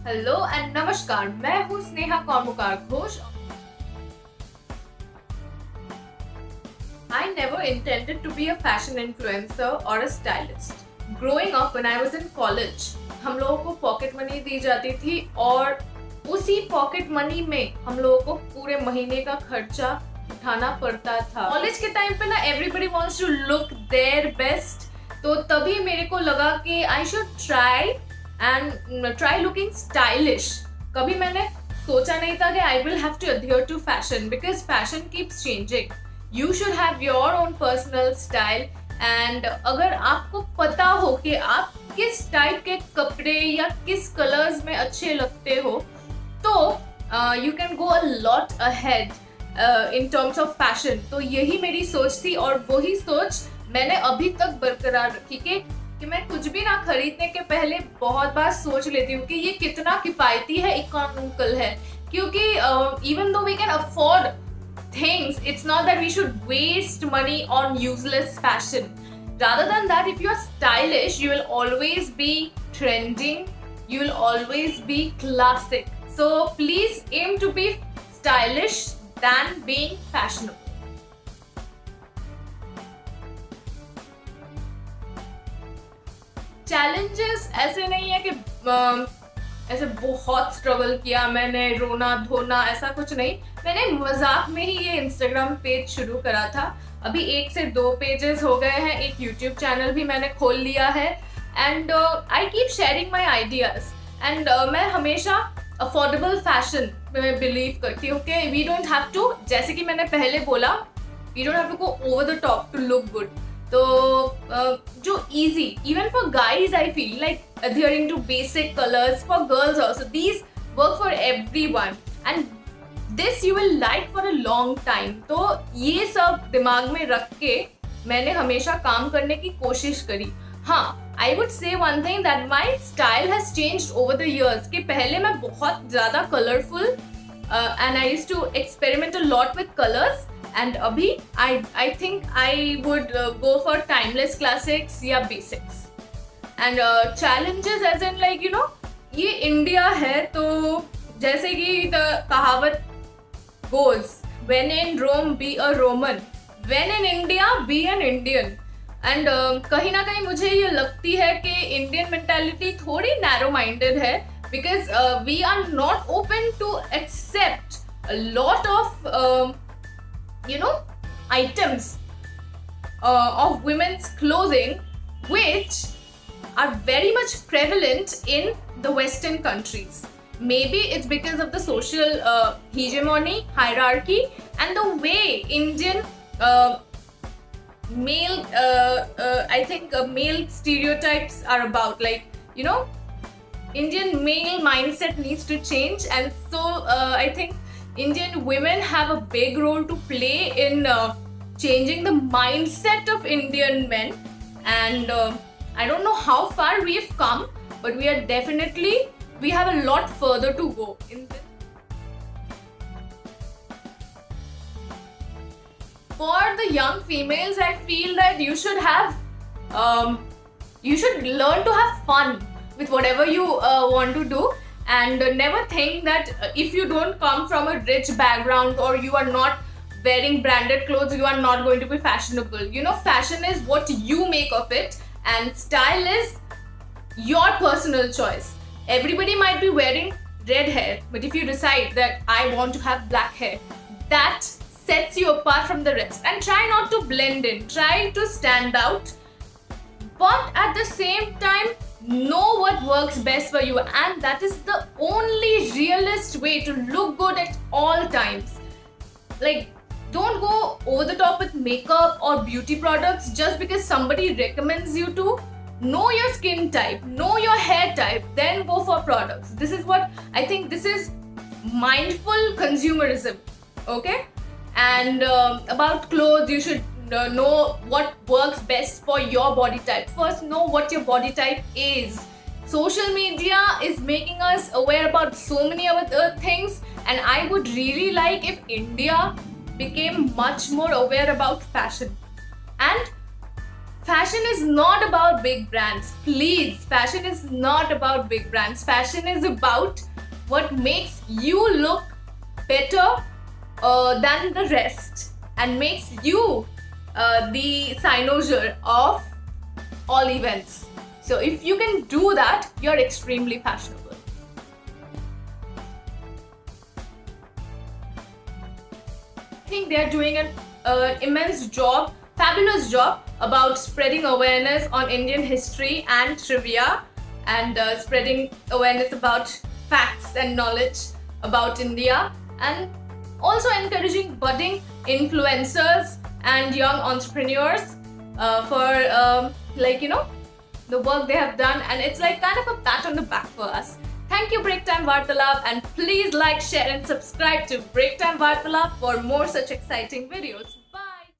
Hello and नमस्कार, मैं हूँ Sneha कौमुकार Ghosh. I never intended to be a fashion influencer or a stylist. Growing up when I was in college, हम लोगों को pocket money दी जाती थी और उसी पॉकेट मनी में हम लोगों को पूरे महीने का खर्चा उठाना पड़ता था। कॉलेज के टाइम पे ना everybody wants to look their best, तो तभी मेरे को लगा कि I should try looking stylish. कभी मैंने सोचा नहीं था कि I will have to adhere to fashion because fashion keeps changing. You should have your own personal style and अगर आपको पता हो कि आप किस टाइप के कपड़े या किस कलर्स में अच्छे लगते हो तो you can go a lot ahead in terms of fashion. तो यही मेरी सोच थी और वही सोच मैंने अभी तक बरकरार रखी कि मैं कुछ भी ना खरीदने के पहले बहुत बार सोच लेती हूँ कि ये कितना किफायती है, इकोनॉमिकल है, क्योंकि even though we can afford things, it's not that we should waste money on useless fashion. Rather than that, if you are stylish, you will always be trending, you will always be classic. So please aim to be stylish than being fashionable. Challenges ऐसे नहीं है कि ऐसे बहुत struggle किया मैंने, रोना धोना ऐसा कुछ नहीं। मैंने मजाक में ही ये इंस्टाग्राम पेज शुरू करा था। अभी 1 से 2 पेजेस हो गए हैं, एक यूट्यूब चैनल भी मैंने खोल लिया है and I keep sharing my ideas and मैं हमेशा अफोर्डेबल फैशन में बिलीव करती हूँ कि वी डोंट हैव टू, जैसे कि मैंने पहले बोला, we don't have to go over the top to look good. तो जो easy, even for guys I feel like adhering to basic colors, for girls also, these work for everyone and this you will like for a long time. तो ये सब दिमाग में रख के मैंने हमेशा काम करने की कोशिश करी। हाँ, I would say one thing that my style has changed over the years कि पहले मैं बहुत ज़्यादा colorful and I used to experiment a lot with colors and अभी I think I would go for timeless classics या basics and challenges as in like you know ये India है तो जैसे कि कहावत goes when in Rome be a Roman, when in India be an Indian and कहीं ना कहीं मुझे ये लगती है कि इंडियन मेंटालिटी थोड़ी नैरो माइंडेड है because we are not open to accept a lot of items of women's clothing which are very much prevalent in the Western countries. Maybe it's because of the social hegemony, hierarchy, and the way Indian male, I think male stereotypes are about. Like, you know, Indian male mindset needs to change, and so I think Indian women have a big role to play in changing the mindset of Indian men. And I don't know how far we've come, but we have a lot further to go in this. For the young females, I feel that you should learn to have fun with whatever you want to do. And never think that if you don't come from a rich background or you are not wearing branded clothes, you are not going to be fashionable. You know, fashion is what you make of it and style is your personal choice. Everybody might be wearing red hair, but if you decide that I want to have black hair, that sets you apart from the rest. And try not to blend in, try to stand out, but at the same time know what works best for you, and that is the only realist way to look good at all times. Like, don't go over the top with makeup or beauty products just because somebody recommends you to. Know your skin type, know your hair type, then go for products. This is what I think, this is mindful consumerism. Okay? And about clothes, you should know what works best for your body type. First, know what your body type is. Social media is making us aware about so many other things, and I would really like if India became much more aware about fashion. And Fashion is not about big brands. Please, fashion is not about big brands. Fashion is about what makes you look better than the rest and makes you the cynosure of all events. So if you can do that, you're extremely fashionable. I think they are doing an immense job, fabulous job about spreading awareness on Indian history and trivia, and spreading awareness about facts and knowledge about India, and also encouraging budding influencers and young entrepreneurs for the work they have done, and it's like kind of a pat on the back for us. Thank you, Break Time Vartalap, and please like, share and subscribe to Break Time Vartalap for more such exciting videos.